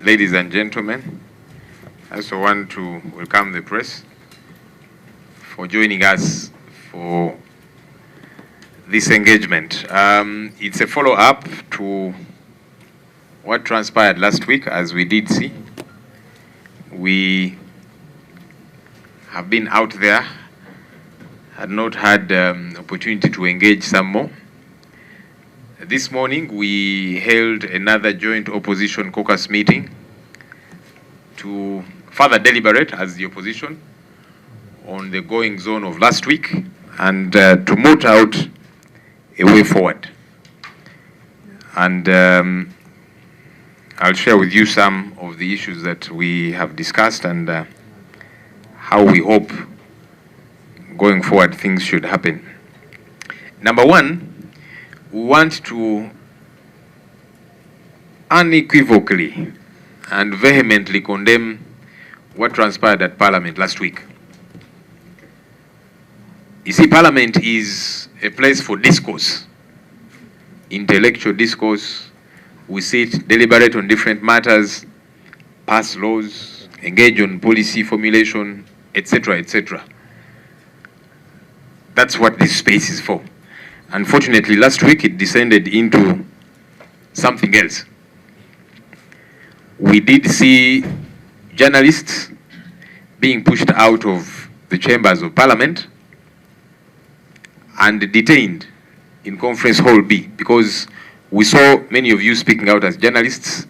ladies and gentlemen. I also want to welcome the press for joining us for this engagement. It's a follow-up to what transpired last week, as we did see. We have been out there, had not had opportunity to engage some more. This morning, we held another joint opposition caucus meeting to further deliberate as the opposition on the going zone of last week and to moot out a way forward. And I'll share with you some of the issues that we have discussed and how we hope going forward things should happen. Number one, we want to unequivocally and vehemently condemn what transpired at Parliament last week. You see, Parliament is a place for discourse, intellectual discourse. We sit, deliberate on different matters, pass laws, engage on policy formulation, etc., etc. That's what this space is for. Unfortunately, last week it descended into something else. We did see journalists being pushed out of the chambers of Parliament and detained in Conference Hall B, because we saw many of you speaking out as journalists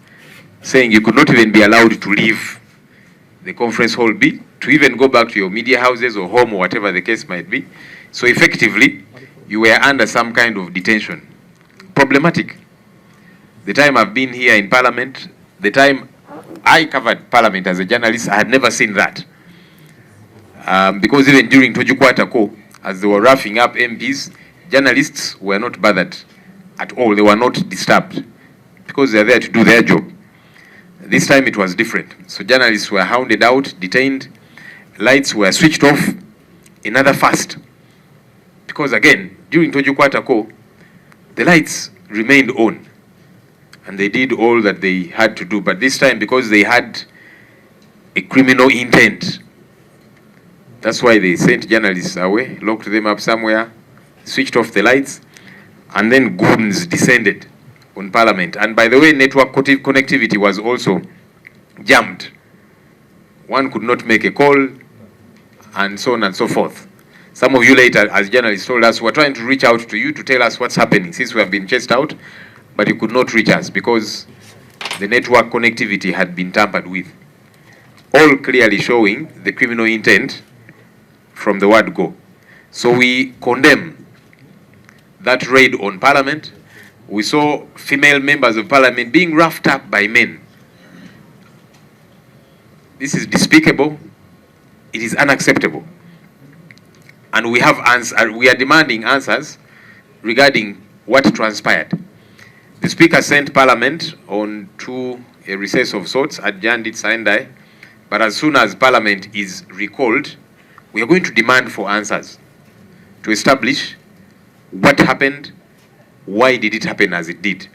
saying you could not even be allowed to leave the Conference Hall B, to even go back to your media houses or home or whatever the case might be. So effectively, you were under some kind of detention. Problematic. The time I've been here in Parliament, the time I covered Parliament as a journalist, I had never seen that. Because even during Tojukwata Ko, as they were roughing up MPs, journalists were not bothered at all. They were not disturbed because they're there to do their job. This time it was different. So journalists were hounded out, detained, lights were switched off, another fast. Because again, during Tojukwata Ko, the lights remained on and they did all that they had to do. But this time, because they had a criminal intent, that's why they sent journalists away, locked them up somewhere, switched off the lights, and then goons descended on Parliament. And by the way, network connectivity was also jammed. One could not make a call, and so on and so forth. Some of you later, as journalists, told us, we're trying to reach out to you to tell us what's happening since we have been chased out, but you could not reach us because the network connectivity had been tampered with. All clearly showing the criminal intent from the word go. So we condemn that raid on Parliament. We saw female members of Parliament being roughed up by men. This is despicable. It is unacceptable. And we are demanding answers regarding what transpired. The Speaker sent Parliament on to a recess of sorts, adjourned it Sunday, but as soon as Parliament is recalled, we are going to demand for answers to establish what happened, why did it happen as it did.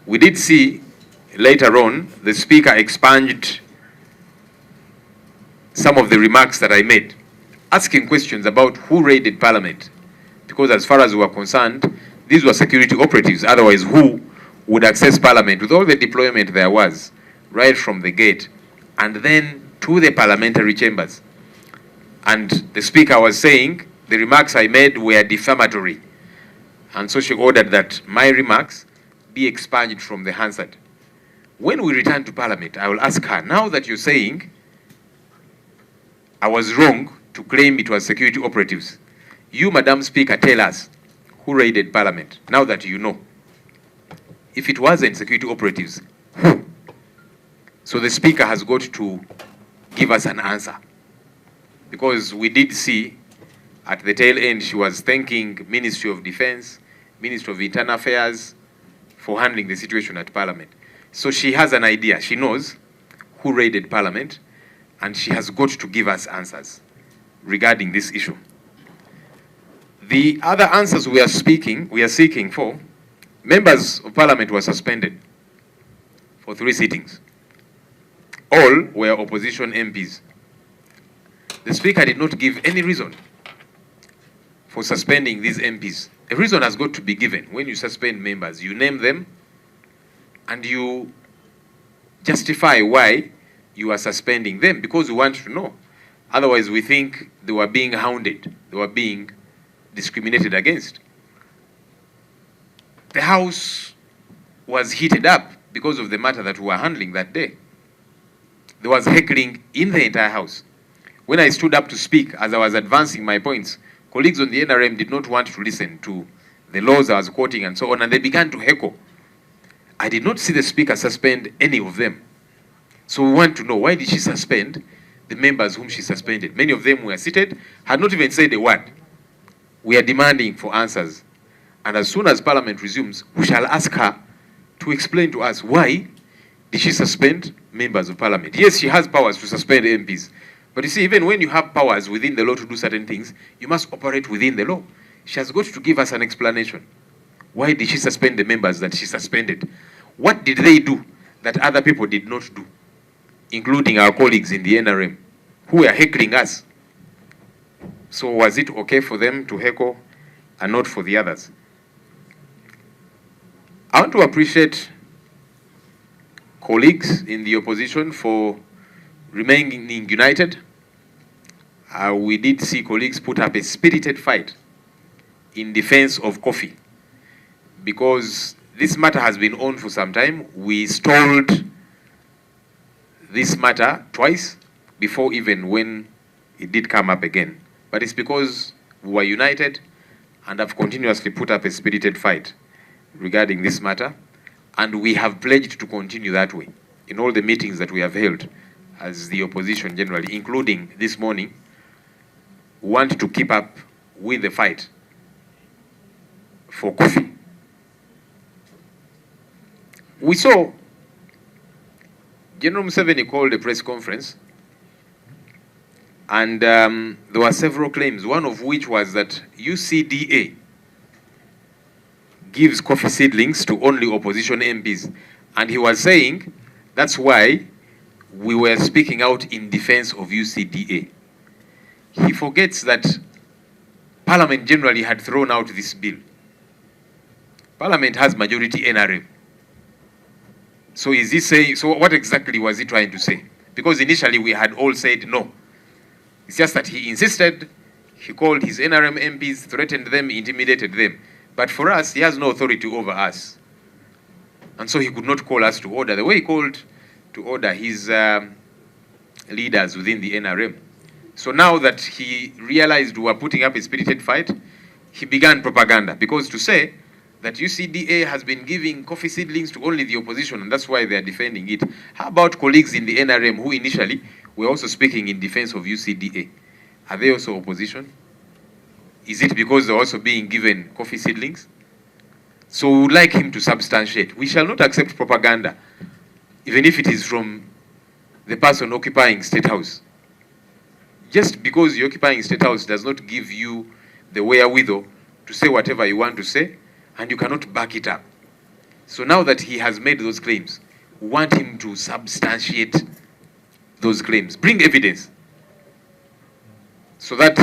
We did see later on the Speaker expunged some of the remarks that I made, asking questions about who raided Parliament, because as far as we were concerned, these were security operatives. Otherwise, who would access Parliament with all the deployment there was, right from the gate, and then to the parliamentary chambers? And the Speaker was saying the remarks I made were defamatory, and so she ordered that my remarks be expunged from the Hansard. When we return to Parliament, I will ask her, now that you're saying I was wrong to claim it was security operatives, you, Madam Speaker, tell us who raided Parliament, now that you know. If it wasn't security operatives, who? So the Speaker has got to give us an answer. Because we did see at the tail end, she was thanking Ministry of Defense, Ministry of Internal Affairs for handling the situation at Parliament. So she has an idea. She knows who raided Parliament, and she has got to give us answers regarding this issue. The other answers we are seeking for, members of Parliament were suspended for 3 sittings. all were opposition MPs. The Speaker did not give any reason for suspending these MPs. A reason has got to be given. When you suspend members, you name them and you justify why you are suspending them, because we want to know. Otherwise, we think they were being hounded, they were being discriminated against. The House was heated up because of the matter that we were handling that day. There was heckling in the entire House. When I stood up to speak, as I was advancing my points, colleagues on the NRM did not want to listen to the laws I was quoting and so on, and they began to heckle. I did not see the Speaker suspend any of them. So we want to know, why did she suspend the members whom she suspended? Many of them were seated, had not even said a word. We are demanding for answers. And as soon as Parliament resumes, we shall ask her to explain to us, why did she suspend members of Parliament? Yes, she has powers to suspend MPs. But you see, even when you have powers within the law to do certain things, you must operate within the law. She has got to give us an explanation. Why did she suspend the members that she suspended? What did they do that other people did not do, including our colleagues in the NRM, who were heckling us? So was it okay for them to heckle and not for the others? I want to appreciate colleagues in the opposition for remaining united. We did see colleagues put up a spirited fight in defense of coffee, because this matter has been on for some time. We stalled this matter twice before even when it did come up again. But it's because we were united and have continuously put up a spirited fight regarding this matter, and we have pledged to continue that way in all the meetings that we have held as the opposition generally, including this morning. We want to keep up with the fight for coffee. We saw General Museveni called a press conference, and there were several claims, one of which was that UCDA gives coffee seedlings to only opposition MPs. And he was saying that's why we were speaking out in defense of UCDA. He forgets that Parliament generally had thrown out this bill. Parliament has majority NRM. So is he saying, so what exactly was he trying to say? Because initially we had all said no. It's just that he insisted, he called his NRM MPs, threatened them, intimidated them. But for us, he has no authority over us. And so he could not call us to order the way he called to order his leaders within the NRM. So now that he realized we were putting up a spirited fight, he began propaganda. Because to say that UCDA has been giving coffee seedlings to only the opposition, and that's why they are defending it. How about colleagues in the NRM who initially were also speaking in defense of UCDA? Are they also opposition? Is it because they're also being given coffee seedlings? So we would like him to substantiate. We shall not accept propaganda, even if it is from the person occupying State House. Just because you're occupying State House does not give you the wherewithal to say whatever you want to say, and you cannot back it up. So now that he has made those claims, we want him to substantiate those claims. Bring evidence so that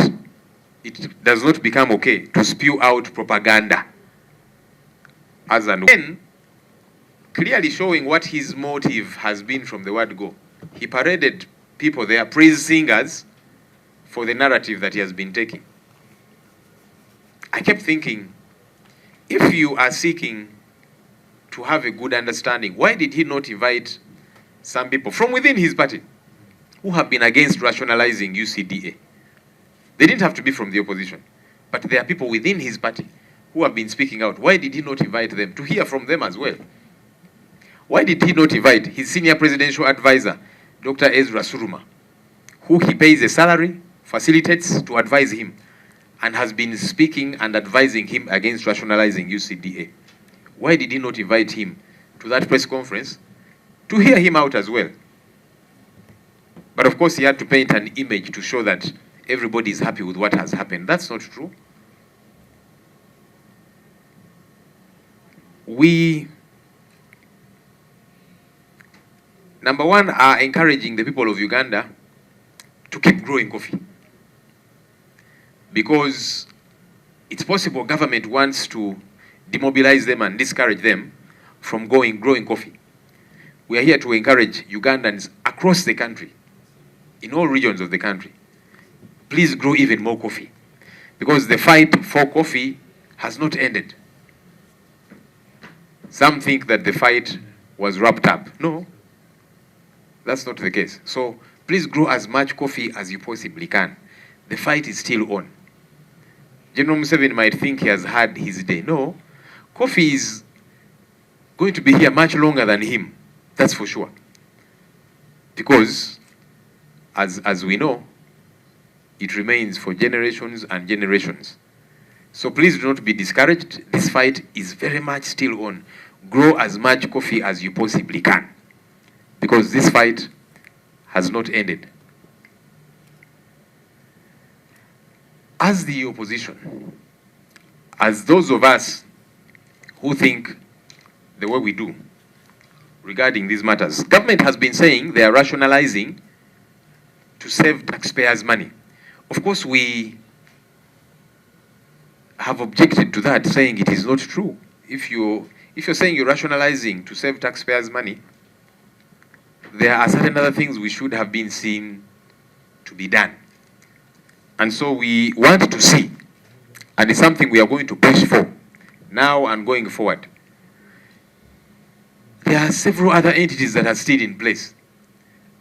it does not become okay to spew out propaganda. As and when clearly showing what his motive has been from the word go. He paraded people there, praise singers, for the narrative that he has been taking. I kept thinking, if you are seeking to have a good understanding, why did he not invite some people from within his party who have been against rationalizing UCDA? They didn't have to be from the opposition, but there are people within his party who have been speaking out. Why did he not invite them to hear from them as well? Why did he not invite his senior presidential advisor, Dr. Ezra Suruma, who he pays a salary, facilitates to advise him, and has been speaking and advising him against rationalizing UCDA? Why did he not invite him to that press conference to hear him out as well? But of course, he had to paint an image to show that everybody is happy with what has happened. That's not true. Number one are encouraging the people of Uganda to keep growing coffee. Because it's possible government wants to demobilize them and discourage them from growing coffee. We are here to encourage Ugandans across the country, in all regions of the country. Please grow even more coffee. Because the fight for coffee has not ended. Some think that the fight was wrapped up. No, that's not the case. So please grow as much coffee as you possibly can. The fight is still on. General Museveni might think he has had his day. No, coffee is going to be here much longer than him. That's for sure. Because, as we know, it remains for generations and generations. So please do not be discouraged. This fight is very much still on. Grow as much coffee as you possibly can. Because this fight has not ended. As the opposition, as those of us who think the way we do regarding these matters, government has been saying they are rationalizing to save taxpayers' money. Of course, we have objected to that, saying it is not true. If you're saying you're rationalizing to save taxpayers' money, there are certain other things we should have been seen to be done. And so we want to see, and it's something we are going to push for now and going forward. There are several other entities that are still in place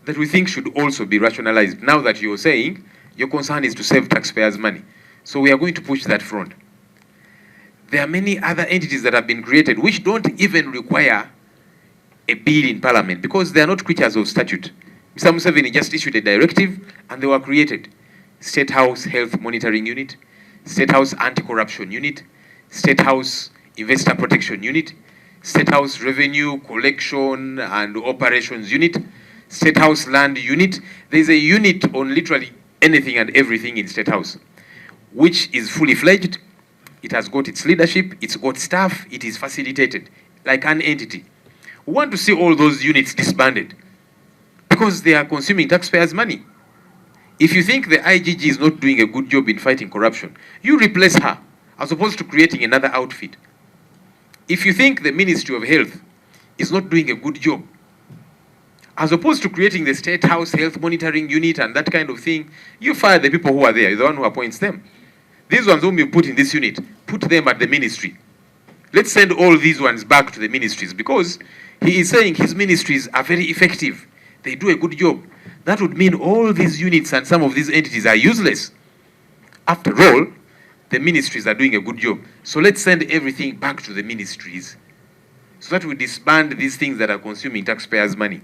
that we think should also be rationalized. Now that you're saying your concern is to save taxpayers' money. So we are going to push that front. There are many other entities that have been created which don't even require a bill in parliament because they are not creatures of statute. Mr. Museveni just issued a directive and they were created. State House Health Monitoring Unit, State House Anti-Corruption Unit, State House Investor Protection Unit, State House Revenue Collection and Operations Unit, State House Land Unit. There's a unit on literally anything and everything in State House, which is fully fledged. It has got its leadership, it's got staff, it is facilitated like an entity. We want to see all those units disbanded because they are consuming taxpayers' money. If you think the IGG is not doing a good job in fighting corruption, you replace her as opposed to creating another outfit. If you think the Ministry of Health is not doing a good job, as opposed to creating the State House Health Monitoring Unit and that kind of thing, you fire the people who are there. You're the one who appoints them. These ones whom you put in this unit, put them at the ministry. Let's send all these ones back to the ministries because he is saying his ministries are very effective. They do a good job. That would mean all these units and some of these entities are useless. After all, the ministries are doing a good job. So let's send everything back to the ministries so that we disband these things that are consuming taxpayers' money.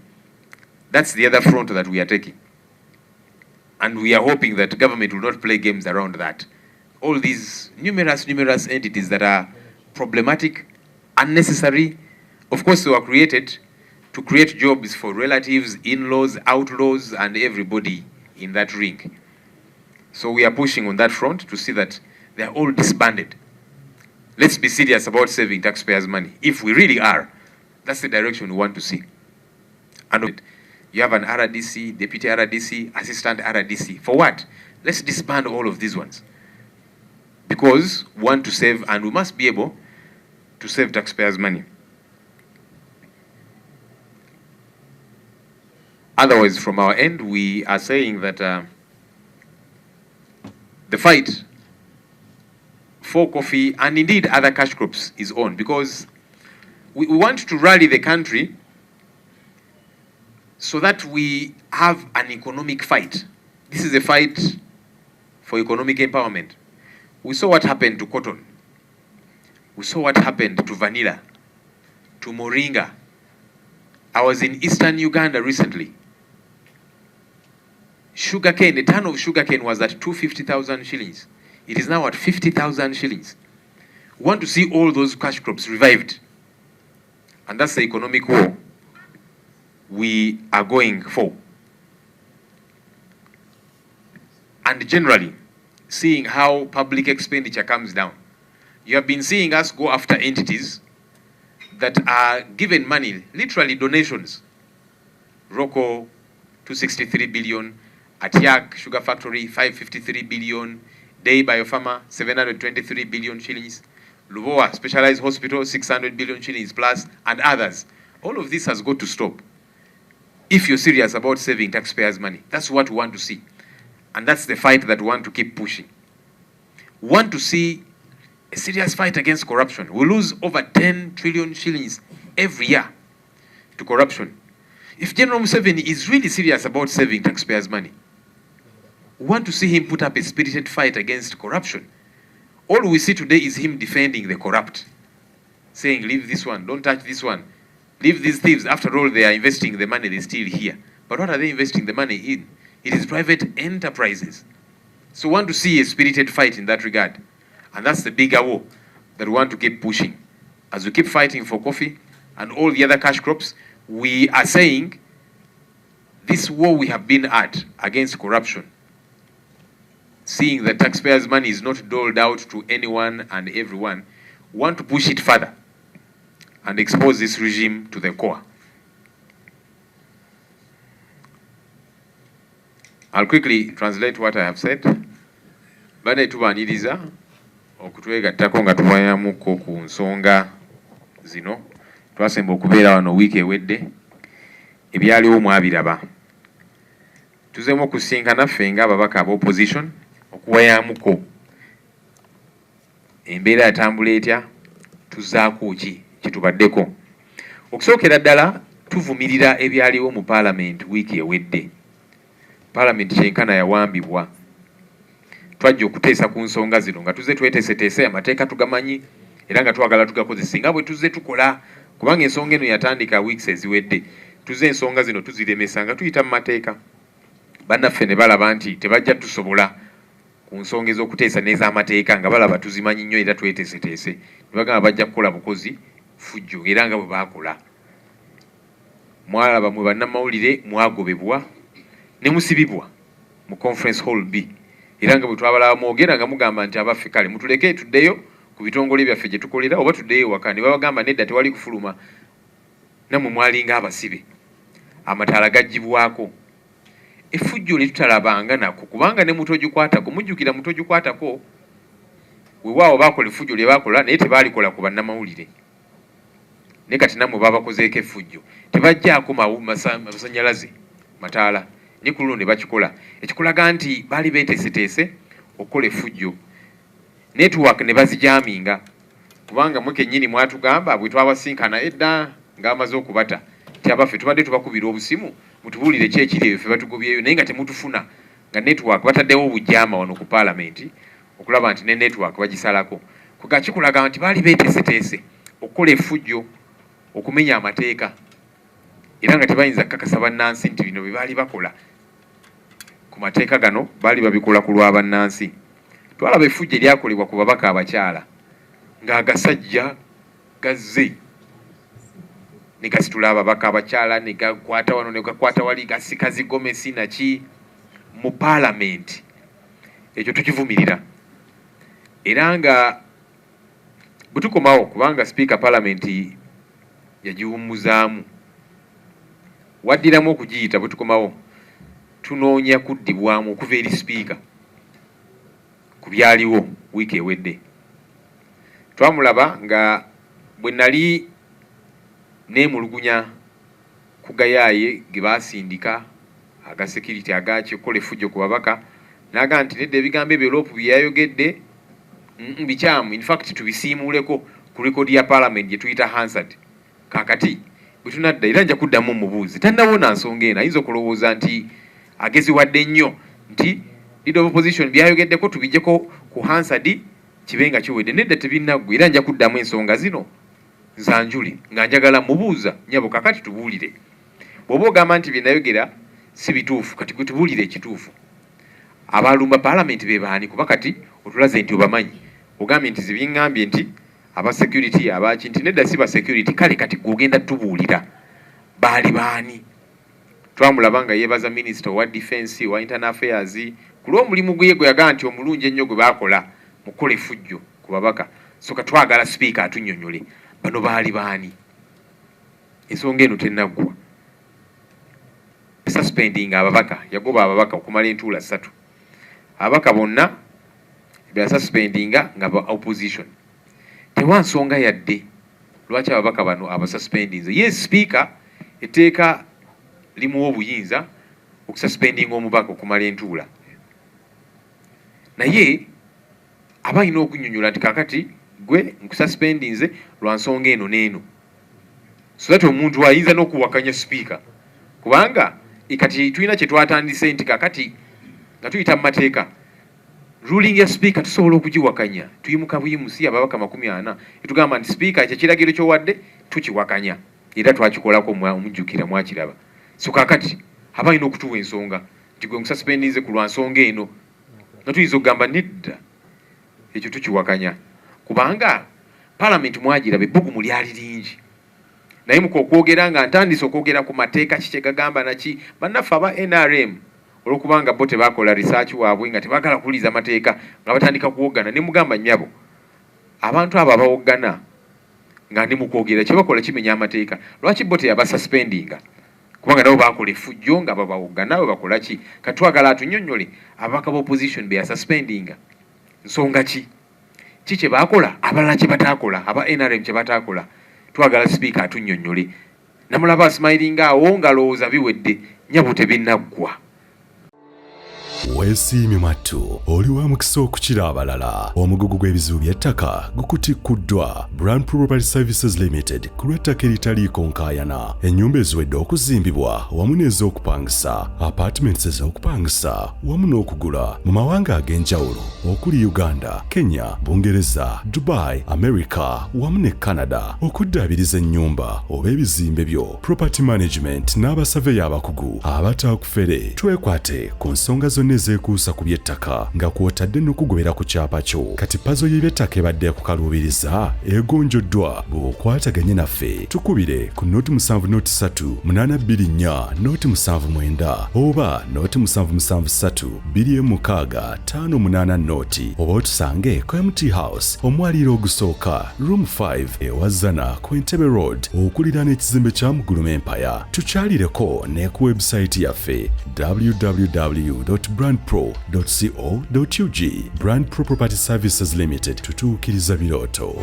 That's the other front that we are taking. And we are hoping that government will not play games around that. All these numerous entities that are problematic, unnecessary, of course they were created to create jobs for relatives, in-laws, outlaws, and everybody in that ring. So we are pushing on that front to see that they are all disbanded. Let's be serious about saving taxpayers' money. If we really are, that's the direction we want to see. And you have an RDC, deputy RDC, assistant RDC. For what? Let's disband all of these ones. Because we want to save, and we must be able to save taxpayers' money. Otherwise, from our end, we are saying that the fight for coffee and indeed other cash crops is on because we want to rally the country so that we have an economic fight. This is a fight for economic empowerment. We saw what happened to cotton. We saw what happened to vanilla, to moringa. I was in eastern Uganda recently. Sugarcane, a ton of sugarcane was at 250,000 shillings. It is now at 50,000 shillings. We want to see all those cash crops revived. And that's the economic war we are going for. And generally, seeing how public expenditure comes down. You have been seeing us go after entities that are given money, literally donations, Roko 263 billion, Atiak Sugar Factory 553 billion, Day Biopharma 723 billion shillings, Lubowa Specialized Hospital 600 billion shillings plus, and others. All of this has got to stop. If you're serious about saving taxpayers' money, that's what we want to see. And that's the fight that we want to keep pushing. We want to see a serious fight against corruption. We lose over 10 trillion shillings every year to corruption. If General Museveni is really serious about saving taxpayers' money, we want to see him put up a spirited fight against corruption. All we see today is him defending the corrupt, saying, leave this one, don't touch this one, leave these thieves. After all, they are investing the money they steal here. But what are they investing the money in? It is private enterprises. So we want to see a spirited fight in that regard. And that's the bigger war that we want to keep pushing. As we keep fighting for coffee and all the other cash crops, we are saying this war we have been at against corruption, seeing that taxpayers' money is not doled out to anyone and everyone, we want to push it further and expose this regime to the core. I'll quickly translate what I have said. Bade tubaniriza okutwegattako nga tuwayamuko ku nsonga zino. Twasemba okubeera wano wiiki ewedde, ebyaliwo mwabiraba. Tuzeemu okusinkana ffe ng'ababaka aba opposition okuwayamuko embeera yatambula etya, tuzzaako ki kitubaddeko. Okusookera ddala tuvumirira ebyaliwo mu parliament wiiki ewedde. Parliament kyenkana yawambibwa. Twajja okuteesa ku nsonga zino nga tuzze tweteeseteese amateeka tugamanyi era nga twagala tugakozesa nga bwe tuzze tukola, kubanga ensonga eno yatandika weeks eziwedde. Tuzze ensonga zino tuziremesa nga tuyita mu mateeka. Bannaffe ne balaba nti tebajja tusobola ku nsonga ez'okuteesa n'ez'amateeka nga balaba tuzimanyi nnyo era tweteeseteese. Ne bagamba bajja kukola bukozi fujjo era nga bwe baakola. Mwalaba mwe bannamawulire mwagobebwa ne musibibwa mu conference hall B. Era nga bwe twabalaba mwogera nga mugamba nti abaffe kale mutuleke tuddeyo ku bitongole byaffe gye tukolera oba tuddeyo ewaka. Ne babagamba nedda tewali kufuluma, nammwe mwalinga abasibe, amataala gaggyibwako. Effujjo lye tutalabanga nako kubanga ne mutogikwatako, mujjukira mutogikwatako weewaawo baakola effujjo lye baakola naye tebaalikola ku bannamawulire. Ne kati nammwe babakozeeko effujjo, tebajjaako masannyalaze mataala, ne ku luno ne bakikola. Ekikulaga nti baali beeteeseteese okukola effujjo. Network ne bazijaminga kubanga mwe kennyini mwatugamba bwe twabasinkana edda ng'amaze okubata ti abaffe tubadde tubakubira obusimu mutubuulire ki ekiri ebyo ffe batugobyeyo, naye nga temutufuna, nga network bataddewo obujjaama wano ku parliament okulaba nti ne network bagisalako. Kuga kikulaga nti baali beeteeseteese okukola effujjo, okumenya amateeka, era nga tebayinza kukakasa bannansi nti bino bye baali bakola ku mateeka gano baali babikola ku lwa bannansi. Twalaba effujjo eryakolebwa ku babaka abakyala ng'agasajja gazze ne gasitula ababaka abakyala ne gakwata wano ne gakwata wali gasikazi gomesi naki mu parliament. Ekyo tukivumirira era nga bwe tukomawo kubanga speaker parliament yagiwummuzaamu, waddiramu okugiyita bwe tukomawo tunoonya kuddibwamu okuva eri speaker ku byaliwo wiiki ewedde. Twamulaba nga bwe nali neemulugunya ku gayaaye ge baasindika aga security agakola effujjo ku babaka, n'aga nti nedda ebigambo ebyo loopu bye yayogedde bikyamu, in fact tubisiimuuleko ku rekodi ya parliament gye tuyita Hansard. Kaakati bwe tunadda era nja kuddamu mubuuzi, tannawona nsonga eno, ayinza okulowooza nti ageziwadde nnyo nti leader of opposition byayogeddeko tubijjeko ku Hansard kibe nga kiwedde. Nedda tebinnaggwa era nja kuddamu ensonga zino nzanjule nga njagala mubuuza nyabo kakati tubuulire. Bw'oba ogamba nti bye nayogera si bituufu, kati gwe tubuulire ekituufu. Abalumba parliament be baani? Kuba kati otulaze nti obamanyi, ogambye nti zibiŋŋambye nti aba security abaki, nti nedda si ba security. Kale kati gwogenda tubuulira baali baani? Twamulaba nga yeebaza minister wa defense wa internal affairs ku lw'omulimu gwe yagamba nti omulungi ennyo gwe baakola mu kukola effujjo ku babaka. So katwagala speaker atunnyonnyole bano baali baani? Ensonga eno tennaggwa. suspending ababaka yagoba ababaka okumala entuula 3 ababaka bonna bya suspending nga ba opposition tewansonga yadde lwaki ababaka bano abasuspendinze. Yes speaker eteeka limuwa obuyinza okususpending omubaka okumala entuula, naye abalina okunnyonnyola nti kakati gwe nkususpendinze lwa nsonga eno n'eno, so that omuntu ayinza n'okuwakanya speaker, kubanga kati tulina kye twatandise nti kakati nga tuyita mu mateeka ruling ya speaker tusobola okugiwakanya. Tuyimuka buyimusi ababaka 40 etugamba nti speaker ekyo kiragiro ky'owadde tukiwakanya era twakikolako omujjukira mwakiraba. So kakati abalina okutuwa ensonga nti gwe nkususpendinze ku lwa nsonga eno, nga tuyinza okugamba nedda ekyo tukiwakanya, kubanga parliament mwagirabe ebbugumu lyali lingi, naye mukokwogera nga ntandise okwogera ku mateeka kiki gagamba naki bannaffe aba NRM olwokubanga bo tebakola research waabwe nga tebagala kuwuliriza mateeka nga batandika kuwogana. Ne mugamba nnyabo abantu abo abawoggana nga ndi mukwogera kye bakola kimenya amateeka, lwaki bo teyabasuspendinga? Kubanga nabo bakola effujjo nga babawoggana we bakola ki? Katwagala atunnyonnyole ababaka b'opposition be yasuspendinga nsonga ki kye bakola, abalala kye bataakola, aba NRM kye bataakola. Twagala speaker atunnyonnyole. Namulaba asimilinga awo ngalowooza biwedde nyabo tebinnaggwa. Weesiimye mattu oli wa mukisa okukira abalala. Omugugu gw'ebizibu by'ettaka gukutikuddwa Brand Property Services Limited ku lw'ettaka eritaliiko nkaayana. Ennyumba eziwedde okuzimbibwa wamu n'ez'okupangisa, apartments ez'okupangisa wamu n'okugula mu mawanga ag'enjawulo okuli Uganda, Kenya, Bungereza, Dubai, America wamu ne Canada. Okuddaabiriza ennyumba oba ebizimbe byo, property management n'abasaveya abakugu abataakufere. Twekwate ku nsonga zonna ezekuusa ku by'ettaka nga kw'otadde n'okugobera ku kyapa kyo. Kati pazo y'eby'ettaka ebadde kukaluubiriza egonjoddwa bw'okwataganye naffe. Tukubire ku noti 7-3-824 noti 79 oba noti 773-26-580 noti, oba otusange ku MT House omwaliiro ogusooka room 5 ewazana ku Entebbe Road okuliraana ekizimbe kya Muguluma Empire. Tukyalireko ne ku website yaffe www.brandpro.co.ug. Brand Pro Property Services Limited, tutuukiriza birooto.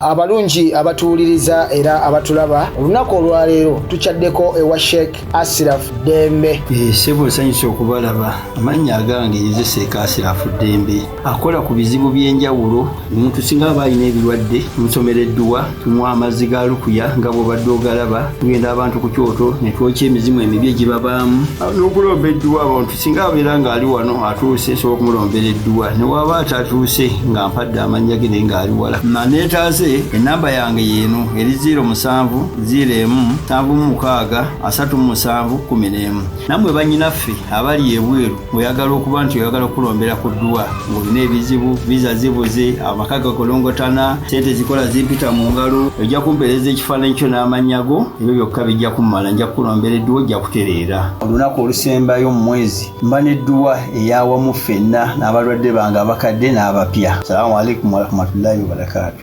Abalungi abatuwuliriza era abatulaba, olunaku olwaleero tukyaddeko ewa Sheikh Asiraf Dembe. Sebo nsanyuse okubalaba. Amannya agange Yezeseeka Asiraf Dembe akola ku bizibu by'enjawulo. Omuntu singa aba alina ebirwadde tumusomereddwa, tumuwa amazzi ga lukuya nga bw'obadde ogalaba, tugenda abantu ku kyoto ne twokya emizimu emibi egibabaamu n'okulomba edduwa. Abantu singa abeera ng'ali wano atuuse sobola okumulombera edduwa, ne waba atatuuse nga mpadde amannya ge naye ng'ali wala. Neetaase enamba yange yeeno eri 0701-76-37-11. Nammwe bannyinaffe abali ebweru oyagala okuba nti oyagala okulombera ku dduwa ng'olina ebizibu, viza zibuze, amaka gakolongotana, sente zikola zimpita mu ngalo, ojja kumpeereza ekifaananyi kyo n'amannya go, ebyo byokka bijja kummala. Nja kukulombera edduwa, ojja kutereera. Olunaku olusembayo mu mwezi mba n'edduwa ey'awamu ffenna n'abalwadde bange abakadde n'abapya. Salaamu alaikum warahmatullahi wabarakatuh.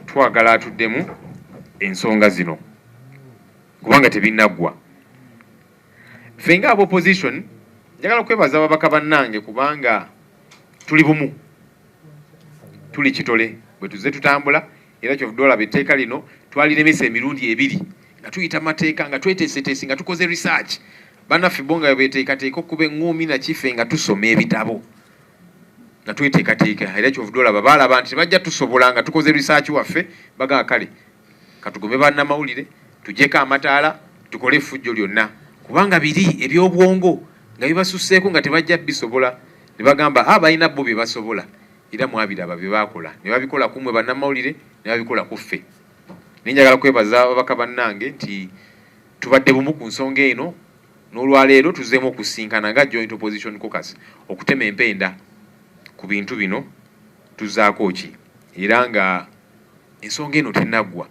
Twagala atuddemu ensonga zino kubanga tebinnaggwa. Ffe nga opposition njagala kwebaza ababaka bannange kubanga tuli bumu, tuli kitole bwe tuzze tutambula, era kyovuddolaba etteeka lino twaliremesa emirundi 2 nga tuyita mateeka nga tweteeseteesi nga tukoze research. Bannaffe bo nga beteekateeka okuba eŋŋuumi na kife nga tusoma ebitabo nga tweteekateeka, era kyovuddolaba baalaba nti bajja tusobola nga tukoze research waffe, bagaa kale katugome bannamawulire tujjeko amataala tukole effujjo lyonna, kubanga biri eby'obwongo nga bibasusseeko nga tebajja bisobola. Ne bagamba balina bo bye basobola, era mwabiraba bye baakola, ne babikola kumwe bannamawulire, ne babikola ku ffe. Nenjagala kwebaza ababaka bannange nti tubadde bumu ku nsonga eno, n'olwaleero tuzzeemu okusinkana nga Joint Opposition Caucus okutema empenda ku bintu bino tuzaako ki, era nga ensonga eno tennaggwa.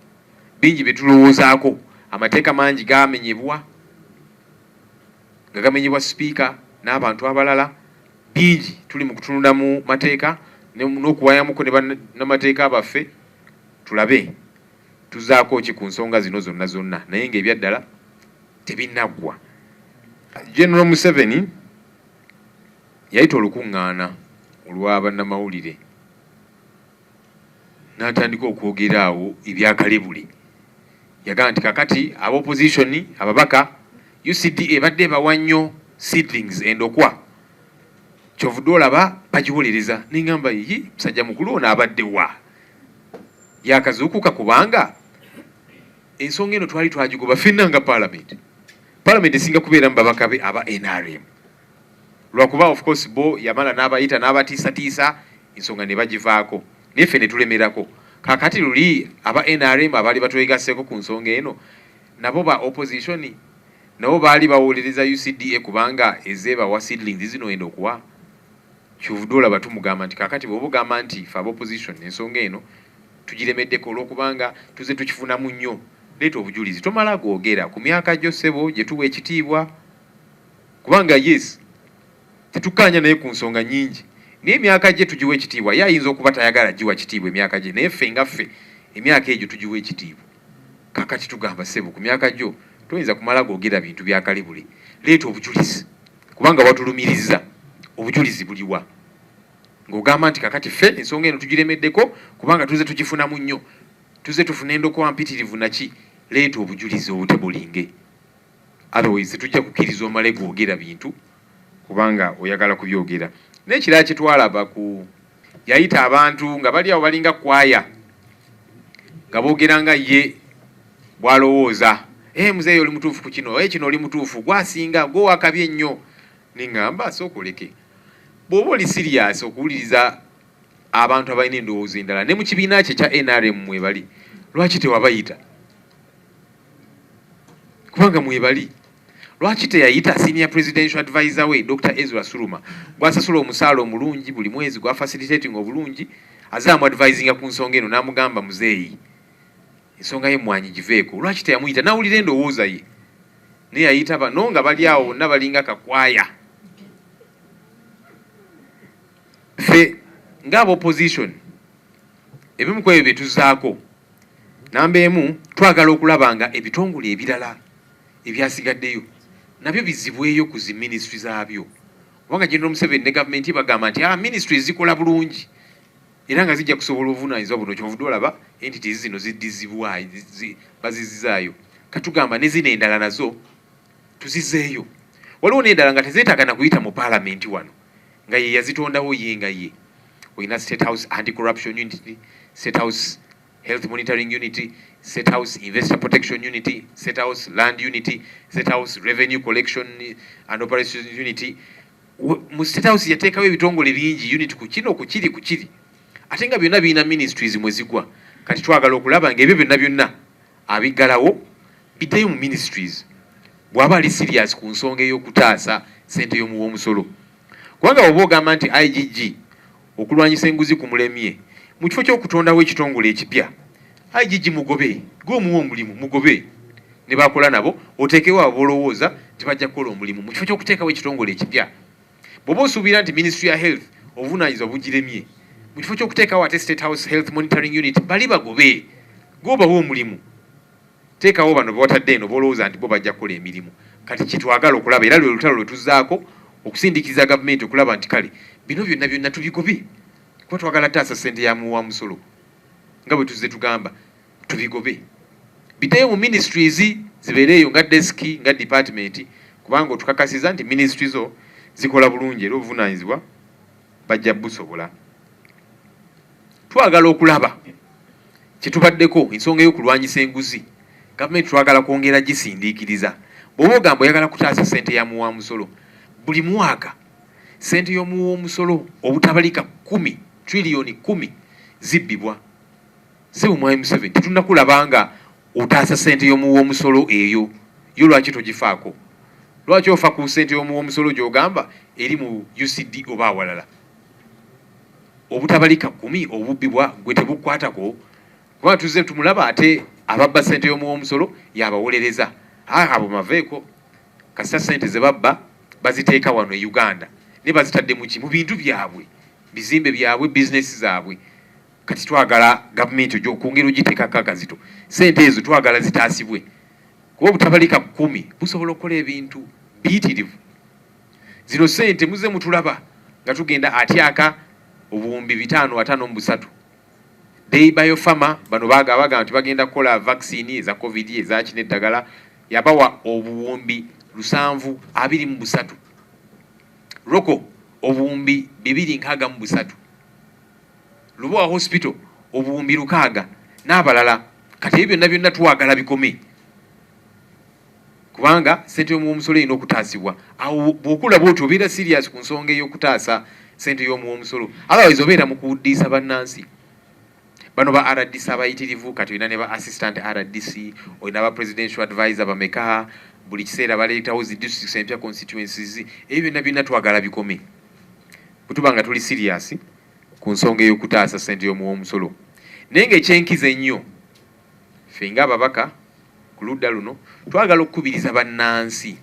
Bingi bye tulowoozaako, amateeka mangi gamenyebwa, nga gamenyebwa sipiika n'abantu abalala. Bingi tuli mu kutunula mu mateeka n'okuwayamuko ne bannamateeka baffe, tulabe tuzaako ki ku nsonga zino zonna zonna. Naye ng'ebyaddala tebinaggwa. General Museveni yayita olukuŋŋaana olwa bannamawulire n'atandika okwogera awo ebyakalebule. Yagamba nti kakati ab'opposition ababaka UCD ebadde bawa nnyo seedlings endokwa kyovudde olaba bagiwolereza. Ningamba yi musajja mukulu ono abadde wa yakazuukuka kubanga ensonga eno twali twagigoba ffenna nga parliament esinga kubeera mu babaka be aba NRM lwakuba of course bo yamala n'abayita n'abatiisatiisa ensonga ne bagivaako naye ffe ne tulemerako. Kakati luli aba NRM abaali batwegasseko ku nsonga eno nabo ba opposition nabo baali bawolereza UCDA kubanga ezeebawa seedlings zino enda okuwa. Kyovudde olaba tumugamba nti kakati bw'oba ogamba nti ffe aba opposition ensonga eno tugiremeddeko olw'okubanga tuze tukifunamu nnyo, leeta obujulizi. Tomala googera ku myaka gyo ssebo gye tuwa ekitiibwa kubanga yes tetukkaanya naye ku nsonga nnyingi naye emyaka gye tugiwa ekitiibwa. Ye ayinza okuba tayagala giwa kitiibwa emyaka gye naye ffe nga ffe emyaka egyo tugiwa ekitiibwa. Kakati tugamba ssebo ku myaka gyo toyinza kumala googera bintu bya kalibule, leeta obujulizi kubanga watulumiriza. Obujulizi buliwa ng'ogamba nti kakati ffe ensonga eno tugiremeddeko kubanga tuze tugifunamu nnyo, tuze tufune endokwa mpitirivu naki, leeta obujulizi obutebulinge. Otherwise tujja kukkiriza omale googera bintu kubanga oyagala kubyogera. N'ekirala kye twalaba ku yayita abantu nga bali awo balinga kwaya nga boogera nga ye bw'alowooza. Muzeeyi oli mutuufu ku kino, kino oli mutuufu, gwasinga gwe wakabye ennyo. Ningamba sooka oleke. Bw'oba oli serious okuwuliriza abantu abalina endowooza endala ne mu kibiina kye kya NRM mwebali, lwaki tewabayita? Kubanga mwebali. Lwaki teyayita senior presidential advisor we Dr. Ezra Suruma gwasasula omusaala omulungi buli mwezi gwa facilitating obulungi azaamu advisinga ku nsonga eno n'amugamba muzeeyi ensonga ye Mmwanyi giveeko. Lwaki teyamuyita n'awulira endowooza ye? Naye yayita bano nga bali awo bonna balinga kakwaya. Ffe ng'aba opposition ebimu ku ebyo bye tuzzaako namba emu twagala okulaba nga ebitongole ebirala ebyasigaddeyo nabyo bizibweyo ku zi ministry zaabyo. Kubanga General Museveni ne gavumenti bagamba nti ministries zikola bulungi era nga zijja kusobola obuvunaanyizibwa buno. Kyovudde olaba entities zino ziddizibwayo bazizizaayo. Katugamba ne zino endala nazo tuzizeeyo. Waliwo n'endala nga tezeetaaga na kuyita mu parliament wano nga ye yazitondawo ye nga ye. Oyina State House Anti-Corruption Unity, State House Health Monitoring Unity, State House Investor Protection Unity, State House Land Unity, State House Revenue Collection and Operations Unity. Mu State House yateekawo ebitongole bingi unit ku kino ku kiri ate nga byonna birina ministries mwe zigwa. Kati twagala okulaba ng'ebyo byonna abiggalawo biddeyo mu ministries bw'aba ali serious ku nsonga ey'okutaasa ssente y'omuwa omusolo. Kubanga oba ogamba nti IGG okulwanyisa enguzi ku mulemye mu kifo ky'okutondawo ekitongole ekipya, IGG mugobe gw'omuwa omulimu mugobe ne bakola nabo oteekewo abolowooza tebajja kukola omulimu mu kifo ky'okuteekawo ekitongole ekipya. Bw'oba osuubira nti Ministry ya Health obuvunaanyizibwa bugiremye mu kifo ky'okuteekawo ate State House Health Monitoring Unit bali bagobe gw'obawa omulimu. Teekawo bano bwatadde eno bolowooza nti bo bajja kukola emirimu. Kati kitwagala okulaba era lwe lutalo lwe tuzzaako okusindikiza gavumenti okulaba nti kale bino byonna tubigobe kuba twagala taasa ssente ya muwa musolo nga bwe tuzze tugamba tubigobe biddeyo mu ministries zibeereeyo nga deski nga department kubanga otukakasiza nti ministries zo zikola bulungi era obuvunaanyizibwa bajja busobola. Twagala okulaba kyetubaddeko ensonga y'okulwanyisa enguzi. Gavumenti twagala kwongera gisindiikiriza. Bw'oba ogamba oyagala kutaasa ssente ya muwa musolo buli mwaka ssente y'omuwa omusolo obutabalika 10 trillion 10 zibbibwa. Ssebo Mmwanyi Museveni tetunnakulaba nga otaasa ssente y'omuwa omusolo eyo. Yo lwaki togifaako? Lwaki ofa ku ssente y'omuwa omusolo gy'ogamba eri mu UCD oba awalala? Obutabalika 10 obubbibwa gwe tebukwatako kuba tuzze tumulaba ate ababba ssente y'omuwa omusolo yabawolereza. Abo maveeko kasita ssente ze babba baziteeka wano e Uganda ne bazitadde mu bintu byabwe bizimbe byabwe bizinesi zaabwe. Kati twagala gavumenti okwongera ogiteekako akazito ssente ezo twagala zitaasibwe kuba butabalika 10 busobola okukola ebintu biyitirivu. Zino ssente muze mutulaba nga tugenda atyaka obuwumbi 553 Day Biopharma bano baga nti bagenda kukola vaccine eza covid eza kine eddagala yabawa obuwumbi 723 Roko obuwumbi 263 Lubowa Hospital obuwumbi 600 n'abalala. Kati ebyo byonna twagala bikome kubanga ssente y'omuwomusolo erina okutaasibwa. Awo bw'okula bw'otyo obeera serious ku nsonga ey'okutaasa ssente y'omuwomusolo, otherwise obeera mu kuwuddiisa bannansi. Bano ba RDC abayitirivu kati olina ne ba assistant RDC, olina ba presidential advisor bameka, buli kiseera baleetawo zi districts empya constituencies. Ebyo byonna twagala bikome bwe nga tuli serious ku nsonga ey'okutaasa ssente y'omuwomusolo. Naye ng'ekyenkiza ennyo ffe ng'ababaka ku ludda luno twagala okukubiriza bannansi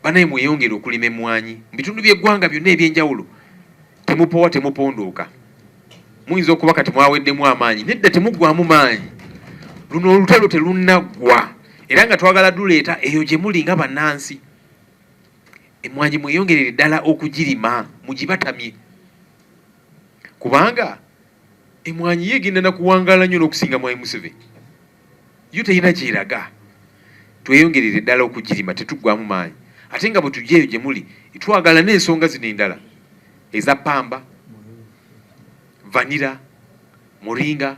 banaye mweyongere okulima emmwanyi mu bitundu by'eggwanga byonna eby'enjawulo. Temupowa temupondooka. Muyinza okuba kati mwaweddemu amaanyi, nedda temuggwamu maanyi. Luno olutalo terunaggwa era nga twagala duleeta eyo gye muli nga bannansi. Emmwanyi mweyongerere ddala okugirima mugibatamye kubanga emmwanyi yegenda na kuwangaala nnyo n'okusinga Mwami Museveni. Yo terina gyeraga. Tweyongerere ddala okugirima tetuggwamu maanyi ate nga bwe tujjeeyo gye muli twagala n'ensonga zino endala eza pamba, vanira, moringa,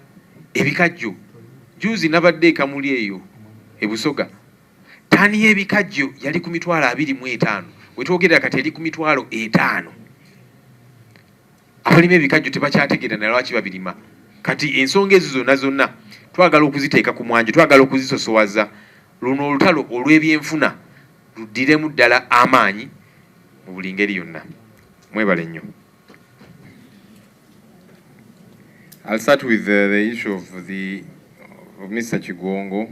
ebikajjo. Juzi nabadde ekamuli eyo ebusoga ttaani y'ebikajjo yali ku 25,000 wetwogerera kati eri ku 5,000. Abalima ebikajjo tebakyategeera na lwaki babirima. Kati ensonga ezo zonna twagala okuziteeka ku mwanjo, twagala okuzisosowaza. Luno olutalo olw'ebyenfuna luddiremu ddala amaanyi mu buli ngeri yonna. Mwebale nnyo. I'll start with the issue of Mr. Chigongo.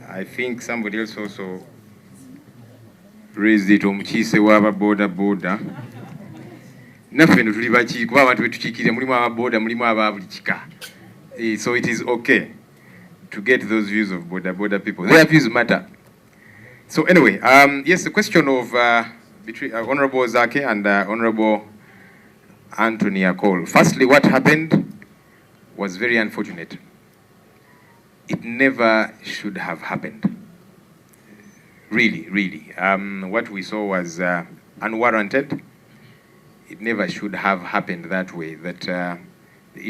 I think somebody else also raised it omukiise w'aba boda. Naffe no tuli baki kuba abantu betukiikirira mulimu aba boda mulimu aba buli kika. So it is okay to get those views of boda people. Their views matter. So anyway, yes, the question of between Honorable Zake and Honorable Anthony Akol. Firstly, what happened was very unfortunate. It never should have happened. Really. What we saw was unwarranted. It never should have happened that way, that the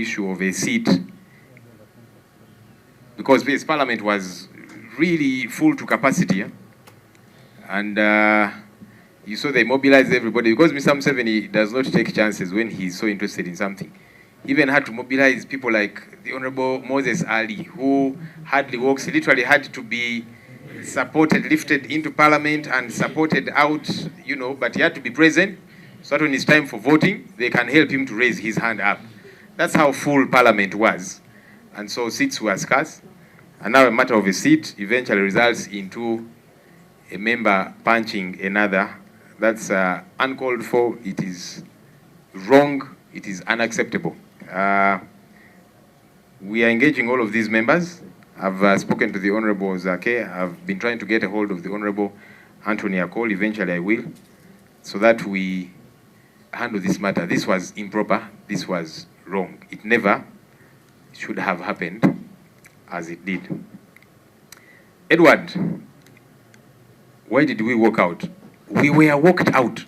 issue of a seat, because this parliament was really full to capacity, and you saw they mobilized everybody, because Mr. Museveni does not take chances when he's so interested in something. He even had to mobilize people like the Honorable Moses Ali, who hardly walks, he literally had to be supported, lifted into parliament and supported out, but he had to be present. So that when it's time for voting, they can help him to raise his hand up. That's how full parliament was. And so seats were scarce. And now a matter of a seat eventually results into a member punching another. That's uncalled for. It is wrong. It is unacceptable. We are engaging all of these members. I've spoken to the Honorable Zake. I've been trying to get a hold of the Honorable Anthony Akol. Eventually I will, so that we handle this matter. This was improper. This was wrong. It never should have happened as it did. Edward, why did we walk out? We were walked out.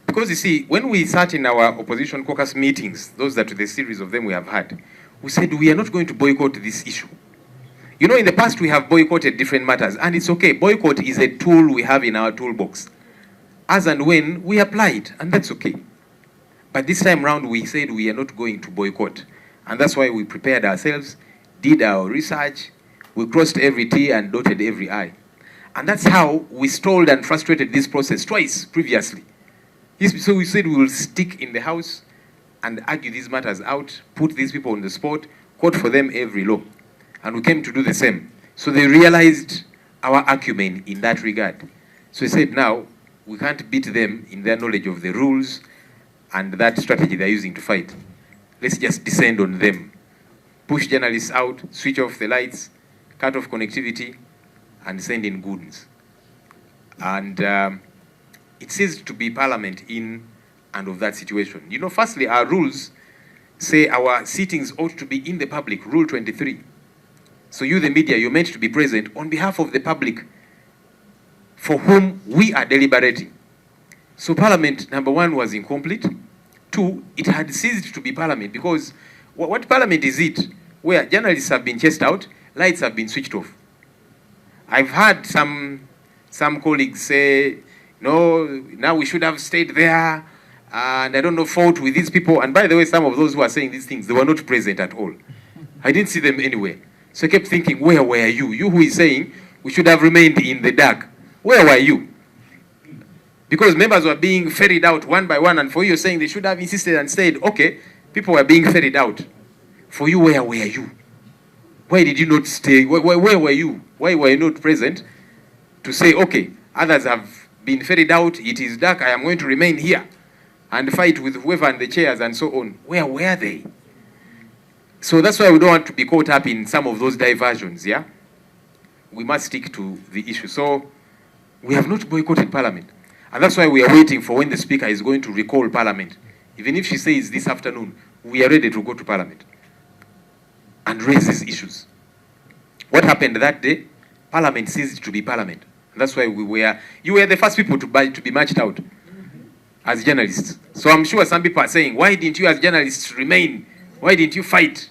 Because you see, when we sat in our opposition caucus meetings, those that the series of them we have had, we said we are not going to boycott this issue. In the past we have boycotted different matters, and it's okay. Boycott is a tool we have in our toolbox. As and when we apply it, and that's okay. But this time round we said we are not going to boycott. And that's why we prepared ourselves, did our research, we crossed every T and dotted every I. And that's how we stalled and frustrated this process twice previously. So we said we will stick in the house and argue these matters out, put these people on the spot, quote for them every law. And we came to do the same. So they realized our acumen in that regard. So we said now, we can't beat them in their knowledge of the rules and that strategy they're using to fight. Let's just descend on them. push journalists out, switch off the lights, cut off connectivity, and send in goons. And it ceased to be parliament in and of that situation. You know, firstly, our rules say our sittings ought to be in the public, Rule 23. So you, the media, you're meant to be present on behalf of the public for whom we are deliberating. So parliament, number one, was incomplete. Two, it had ceased to be parliament because what parliament is it? Where journalists have been chased out, lights have been switched off. I've heard some colleagues say, no, now we should have stayed there, and I don't know, fought with these people. And by the way, some of those who are saying these things, they were not present at all. I didn't see them anywhere. So I kept thinking, where were you? You who is saying we should have remained in the dark. Where were you? Because members were being ferried out one by one, and for you, you're saying they should have insisted and stayed. Okay, people were being ferried out. For you, where were you? Why did you not stay? Where were you? Why were you not present to say, okay, others have been ferried out, it is dark, I am going to remain here and fight with whoever and the chairs and so on. Where were they? So that's why we don't want to be caught up in some of those diversions, yeah? We must stick to the issue. So we have not boycotted Parliament. And that's why we are waiting for when the Speaker is going to recall Parliament. Even if she says this afternoon, we are ready to go to Parliament and raise these issues. What happened that day? Parliament ceased to be Parliament. And that's why you were the first people to be marched out as journalists. So I'm sure some people are saying, why didn't you as journalists remain? Why didn't you fight?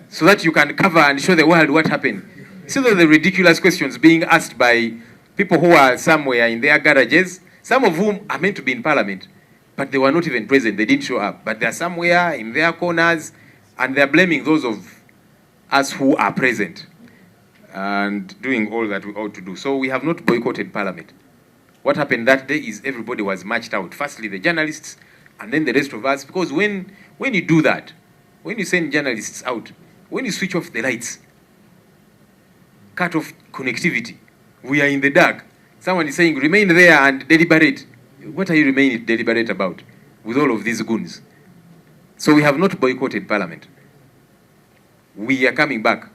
So that you can cover and show the world what happened. See the ridiculous questions being asked by people who are somewhere in their garages, some of whom are meant to be in Parliament, but they were not even present, they didn't show up. But they're somewhere in their corners, and they're blaming those of us who are present and doing all that we ought to do. So we have not boycotted Parliament. What happened that day is everybody was marched out. Firstly, the journalists, and then the rest of us, because when you do that, when you send journalists out, when you switch off the lights, cut off connectivity, we are in the dark. Someone is saying, remain there and deliberate. What are you remaining deliberate about with all of these goons? So we have not boycotted Parliament. We are coming back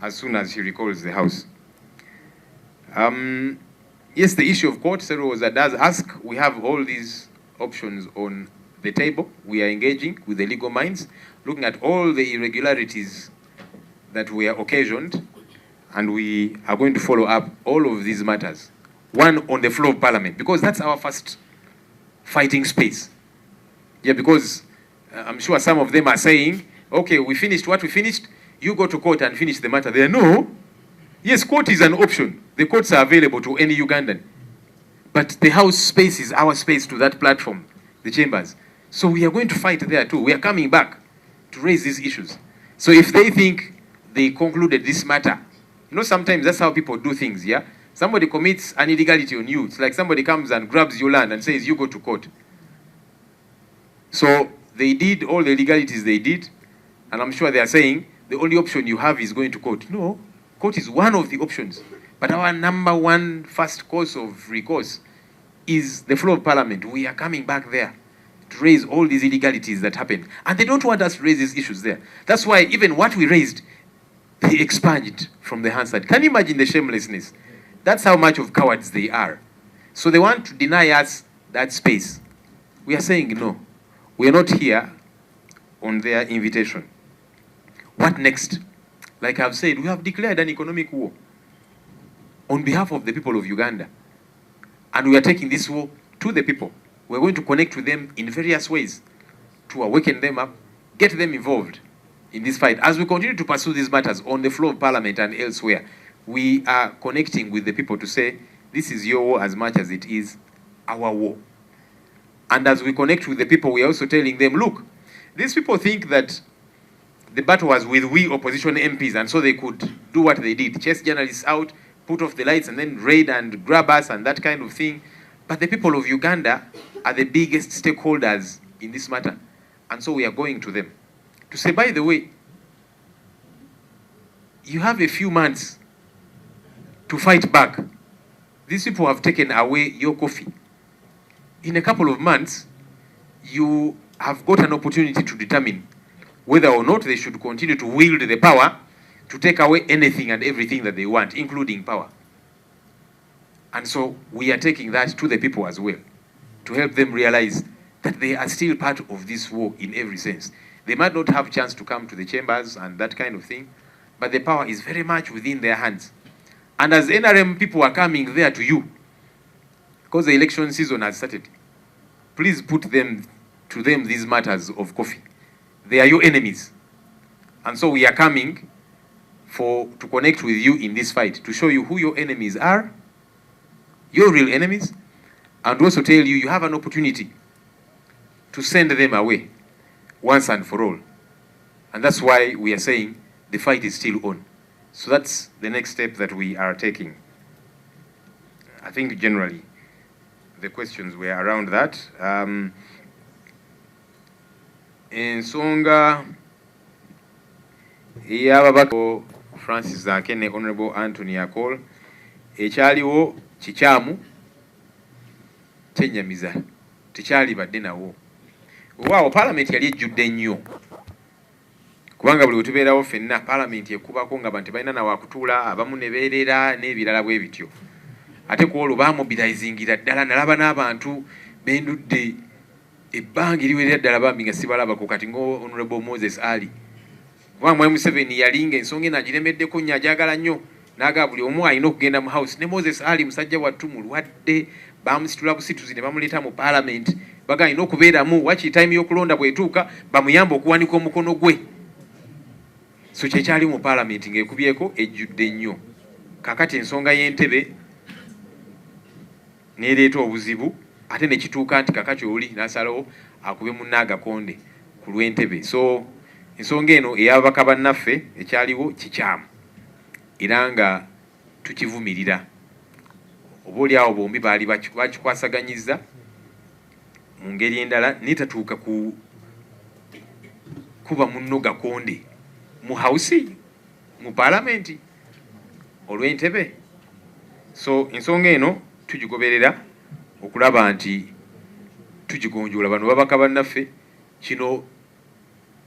as soon as he recalls the House. Yes, the issue of court, Seroza does ask, we have all these options on the table. We are engaging with the legal minds, looking at all the irregularities that were occasioned, and we are going to follow up all of these matters. One, on the floor of Parliament, because that's our first fighting space. Yeah, because I'm sure some of them are saying, okay, we finished what we finished, you go to court and finish the matter there. No. Yes, court is an option. The courts are available to any Ugandan. But the House space is our space to that platform, the chambers. So we are going to fight there too. We are coming back to raise these issues. So if they think they concluded this matter, you know, sometimes that's how people do things, yeah? Somebody commits an illegality on you. It's like somebody comes and grabs your land and says, you go to court. So they did all the illegalities they did, and I'm sure they are saying, the only option you have is going to court. No, court is one of the options. But our number one first course of recourse is the floor of Parliament. We are coming back there to raise all these illegalities that happened. And they don't want us to raise these issues there. That's why even what we raised, they expunged from the Hansard. Can you imagine the shamelessness? That's how much of cowards they are. So they want to deny us that space. We are saying no. We are not here on their invitation. What next? Like I've said, we have declared an economic war on behalf of the people of Uganda. And we are taking this war to the people. We're going to connect with them in various ways to awaken them up, get them involved in this fight. As we continue to pursue these matters on the floor of Parliament and elsewhere, we are connecting with the people to say, this is your war as much as it is our war. And as we connect with the people, we are also telling them, look, these people think that the battle was with we opposition MPs, and so they could do what they did, chase journalists out, put off the lights, and then raid and grab us and that kind of thing. But the people of Uganda are the biggest stakeholders in this matter. And so we are going to them to say, by the way, you have a few months to fight back. These people have taken away your coffee. In a couple of months, you have got an opportunity to determine whether or not they should continue to wield the power to take away anything and everything that they want, including power. And so we are taking that to the people as well, to help them realize that they are still part of this war in every sense. They might not have a chance to come to the chambers and that kind of thing, but the power is very much within their hands. And as NRM people are coming there to you, because the election season has started, please put them to them these matters of coffee. They are your enemies. And so we are coming to connect with you in this fight, to show you who your enemies are, your real enemies, and also tell you you have an opportunity to send them away once and for all. And that's why we are saying the fight is still on. So that's the next step that we are taking. I think generally the questions were around that. Ensonga y'ababaka Francis Akene, Honorable Anthony Akol, ekyaliwo kikyamu kyennyamiza tekyalibadde nawo. Waawo Parliament yali ejjudde nnyo, kubanga buli wetubeerawo ffenna Parliament ekubako nga bantu balina nawakutuula, abamu ne beerera n'ebirala bwe bityo. Ate ku olwo bamobilizingira ddala, nalaba n'abantu bendudde ebbanga eriwerera ddala bambi nga sibalabako kati ngo Honorable Moses Ali. Kubanga Museveni yalinga ensonga eno agiremeddeko nnyo, agyagala nnyo, n'agamba buli omu alina okugenda mu house. Ne Moses Ali musajja wattu mulwadde, bamusitula busituzi ne bamuleeta mu Parliament, baga alina okubeeramu, wakiri time y'okulonda bw'etuuka bamuyamba okuwanika omukono gwe. So kyekyali mu Parliament ng'ekubyeko ejjudde nnyo. Kakati ensonga y'entebe n'ereeta obuzibu, ate ne kituuka nti kakati oli n'asalawo akube munnaagakonde ku lw'entebe. So ensonga eno ey'ababaka bannaffe ekyaliwo kikyamu era nga tukivumirira. Oba oli awo bombi baali bakikwasaganyizza mu ngeri endala netatuuka kuba munno gakonde mu hausi mu Parliament olw'entebe. So ensonga eno tugigoberera okulaba nti tugigonjoola bano babaka bannaffe, kino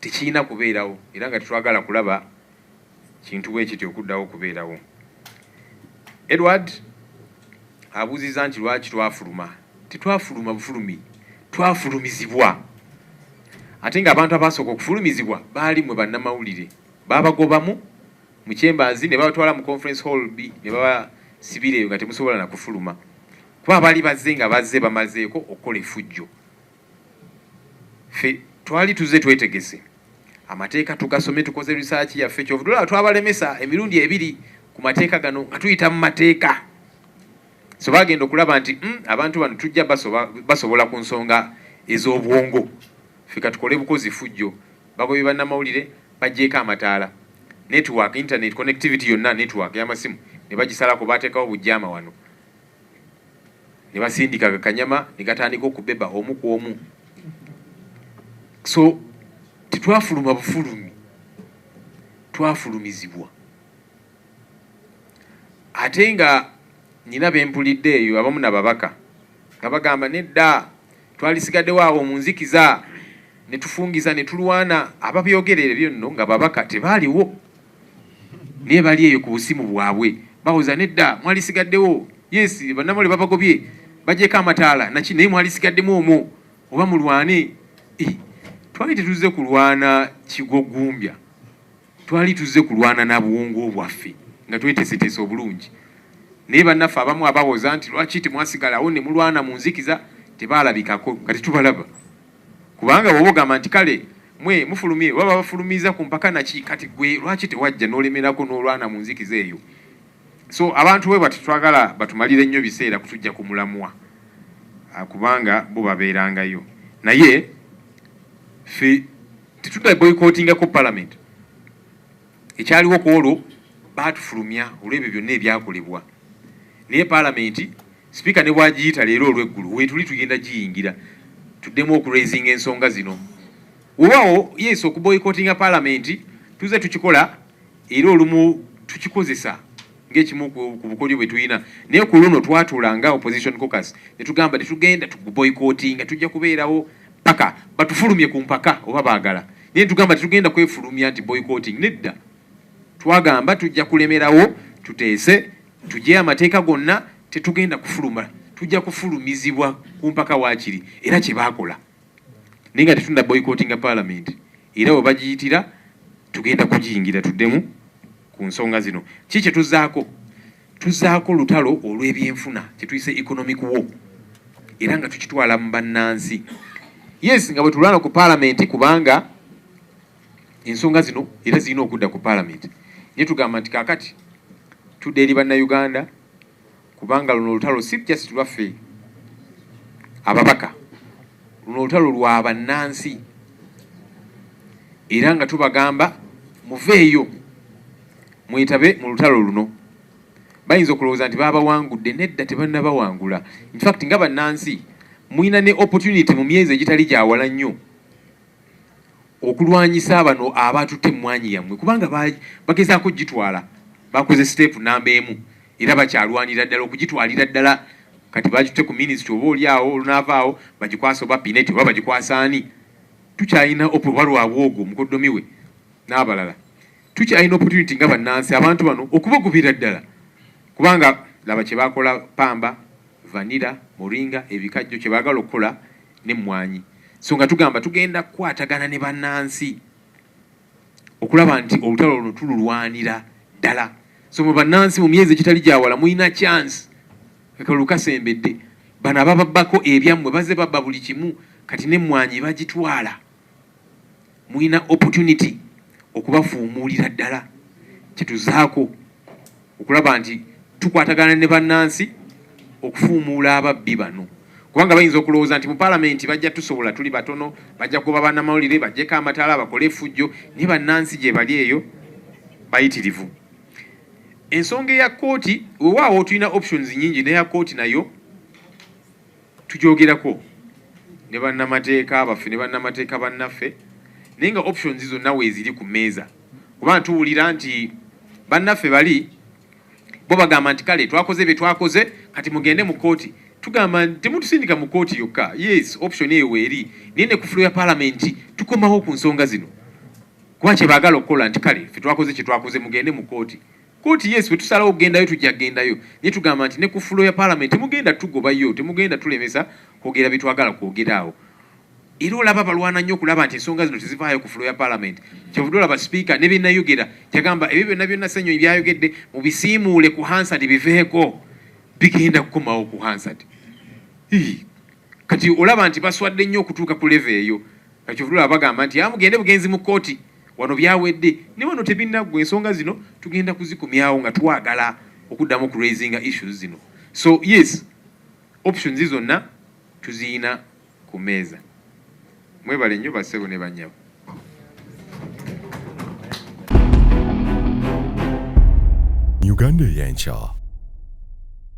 tekirina kubeerawo era nga tetwagala kulaba kintu bwe kityo okuddawo okubeerawo. Edward abuuziza nti lwaki twafuluma. Tetwafuluma bufulumi, twafulumizibwa. Ate nga abantu abasooka okufulumizibwa baali mwe bannamawulire, babagobamu mu chambers ne babatwala mu conference hall B ne babasibira nga temusobola na kufuluma, kuba baali bazze nga bazze bamazeeko okukola effujjo. Ffe twali tuzze twetegese amateeka tugasome, tukoze research yaffe, kyovudula twabalemesa emirundi ebiri ku mateeka gano nga tuyita mu mateeka. So bagenda okulaba nti abantu bano tujja basobola ku nsonga ez'obwongo, ffe katukole bukozi fujjo, bagobye bannamawulire bagjeeko amataala, network, internet connectivity yonna, network y'amasimu ne bagisalako, bateekawo bujjama wano ne basindika kanyama ne gatandika okubeba omu ku omu. So tetwafuluma bufulumi, twafulumizibwa. Ate nga nina bempulidde eyo abamu nababaka nga bagamba nedda twalisigaddewo awo mu nzikiza ne tufungiza ne tulwana. Ababyogerera ebyo nno nga babaka tebaaliwo, naye bali eyo ku busimu bwabwe bawoza nedda mwalisigaddewo, yes bannamawulire babagobye bajeeko amataala naki, naye mwalisigaddemu omwo oba mulwane. Twali tetuzze kulwana kigogumbya, twali tuzze kulwana na buwongo bwaffe nga tweteeseteese obulungi. Naye bannaffe abamu abawoza nti lwaki temwasigalawo ne mulwana mu nzikiza tebaalabikako, nga tetubalaba. Kubanga bw'oba ogamba nti kale mwe mufulumye baba bafulumiza ku mpaka naki, kati gwe lwaki tewajja n'olemerako n'olwana mu nzikiza eyo. So abantu bwe bati twagala batumalire nnyo biseera kutujja ku mulamwa, kubanga bo babeerangayo. Naye ffe tetudda boycottingako Parliament. Ekyaliwo ku olwo baatufulumya olw'ebyo byonna ebyakolebwa. Naye Parliament Speaker ne bwagiyita leero olw'eggulu wetuli tugenda giyingira tuddemu okuraising ensonga zino. Weewaawo yes okuboycottinga Parliament tuze tukikola era olumu tukikozesa ng'ekimu ku bukodyo bwe tulina, naye ku luno twatuulanga opposition caucus ne tugamba tetugenda tuboycottinga, tujja kubeerawo paka batufulumye ku mpaka oba baagala. naye tugamba tetugenda kwefulumya nti boycotting, nedda. Twagamba tujja kulemerawo, tuteese, tujje amateeka gonna, tetugenda kufuluma, tujja kufulumizibwa ku mpaka waakiri, era kye baakola. Naye nga tetunda boycottinga parliament, era bwe bagiyitira tugenda kugiyingira tuddemu ku nsonga zino. Ki kye tuzzaako? Tuzzaako lutalo olw'ebyenfuna kye tuyise economic war, era nga tukitwala mu bannansi. Yes, nga bwe tulwana ku parliament kubanga ensonga zino era zirina okudda ku parliament. Naye tugamba nti kaakati tudde eri bannayuganda kubanga luno olutalo si just lwaffe ababaka, luno olutalo lwa bannansi, era nga tubagamba muveeyo mwetabe mu lutalo luno. Bayinza okulowooza nti babawangudde, nedda tebannabawangula. In fact nga bannansi mulina ne opportunity mu myezi egitali gyawala nnyo okulwanyisa bano abatutte emmwanyi yammwe, kubanga bagezaako gitwala, bakoze step namba emu era bakyalwanira ddala okugitwalira ddala. Kati bagitutte ku minisitule, oba oliawo olunaavaawo bagikwasa oba pineti oba bagikwasa ani. Tukyalina obalwawo ogwo mukoddomi we n'abalala, tukyalina opportunity nga bannansi abantu bano okubagubira ddala, kubanga laba kye bakola pamba, vanira, moringa, ebikajjo kye baagala okukola n'emmwanyi. So nga tugamba tugenda kukwatagana ne bannansi okulaba nti olutalo luno tululwanira ddala. So mu bannansi mu myezi egitali gyawala mulina chance, akalulu kasembedde, bano abababbako ebyammwe baze babba buli kimu, kati n'emmwanyi bagitwala. Mulina opportunity okubafuumuulira ddala. Kye tuzaako okulaba nti tukwatagana ne bannansi okufuumuula ababbi bano, kubanga bayinza okulowooza nti mu parliament bajja tusobola, tuli batono, bajja kuba bannamawulire, bajjeko amataala bakole effujjo, ne bannansi gye bali eyo bayitirivu. Ensonga eya kkooti, weewaawo tulina options nnyingi, neya kkooti nayo tugyogerako ne bannamateeka baffe ne bannamateeka bannaffe, naye nga options zonna weeziri ku mmeeza, kubanga tuwulira nti bannaffe bali bo bagamba nti kale twakoze bye twakoze, kati mugende mu kkooti. Tugamba temutusindika mu kkooti yokka. Yes, option eyo weeri, naye ne ku fulo ya parliament tukomawo ku nsonga zino, kuba kye baagala okukola nti kale ffe twakoze kye twakoze, mugende mu kkooti. Kkooti yes, bwe tusalawo okugendayo tujja kugendayo, naye tugamba nti ne ku fulo ya parliament temugenda tugobayo, temugenda tulemesa kwogera bye twagala kwogera awo. Era olaba balwana nnyo okulaba nti ensonga zino tezivaayo ku fulo ya parliament. Kyovudde olaba sipiika ne byennayogera kyagamba ebyo byonna byonna Ssenyonyi byayogedde mubisiimuule ku Hansard biveeko, bigenda kukomawo ku Hansard. Kati olaba nti baswadde nnyo okutuuka ku leve eyo. Kyovudde olaba bagamba nti mugende bugenzi mu kkooti, wano byawedde, ne wano tebinnaggwa. Ensonga zino tugenda kuzikumyawo nga twagala okuddamu ku raisinga issues zino. So yes, options zonna tuziyina ku meeza. Mwebale nnyo bassebo ne bannyabo. Uganda Eyenkya